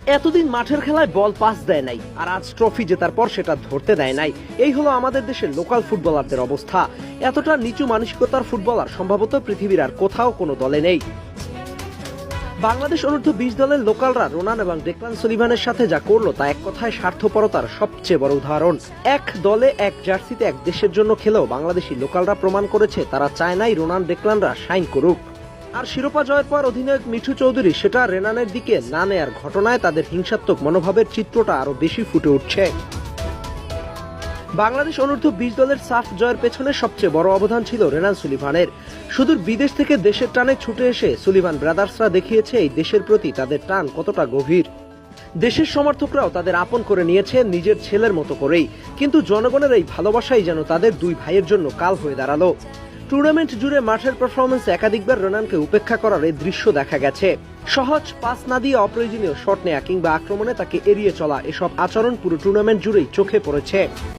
এতদিন মাঠের খেলায় বল পাস দেয় নাই, আর আজ ট্রফি জেতার পর সেটা ধরতে দেয় নাই। এই হলো আমাদের দেশের লোকাল ফুটবলারদের অবস্থা। এতটা নিচু মানসিকতার ফুটবলার সম্ভবত পৃথিবীর আর কোথাও কোনো দলে নেই। বাংলাদেশ অনূর্ধ্ব-20 দলের লোকালরা রোনান এবং ডেকলান সুলিভানের সাথে যা করলো তা এক কথায় স্বার্থপরতার সবচেয়ে বড় উদাহরণ। এক দলে এক জার্সিতে এক দেশের জন্য খেলেও বাংলাদেশি লোকালরা প্রমাণ করেছে তারা চায় নাই রোনান ডেকলানরা শাইন করুক। আর শিরোপা জয়ের পর অধিনায়ক মিঠু চৌধুরী সেটা রেনানের দিকে না নেয়ার ঘটনায় তাদের হিংসাত্মক মনোভাবের চিত্রটা আরো বেশি ফুটে উঠছে। বাংলাদেশ অনূর্ধ্ব-20 দলের সাফ জয়ের পেছনে সবচেয়ে বড় অবদান ছিল রেনান সুলিভানের। সুদূর বিদেশ থেকে দেশের টানে ছুটে এসে সুলিভান ব্রাদার্সরা দেখিয়েছে এই দেশের প্রতি তাদের টান কতটা গভীর। দেশের সমর্থকরাও তাদের আপন করে নিয়েছে নিজের ছেলের মতো করেই। কিন্তু জনগণের এই ভালোবাসাই যেন তাদের দুই ভাইয়ের জন্য কাল হয়ে দাঁড়ালো। টুর্নামেন্ট জুড়ে মাঠের পারফরমেন্সে একাধিকবার রেনানকে উপেক্ষা করার এই দৃশ্য দেখা গেছে। সহজ পাস না দিয়ে অপ্রয়োজনীয় শট নেয়া কিংবা আক্রমণে তাকে এড়িয়ে চলা, এসব আচরণ পুরো টুর্নামেন্ট জুড়েই চোখে পড়েছে।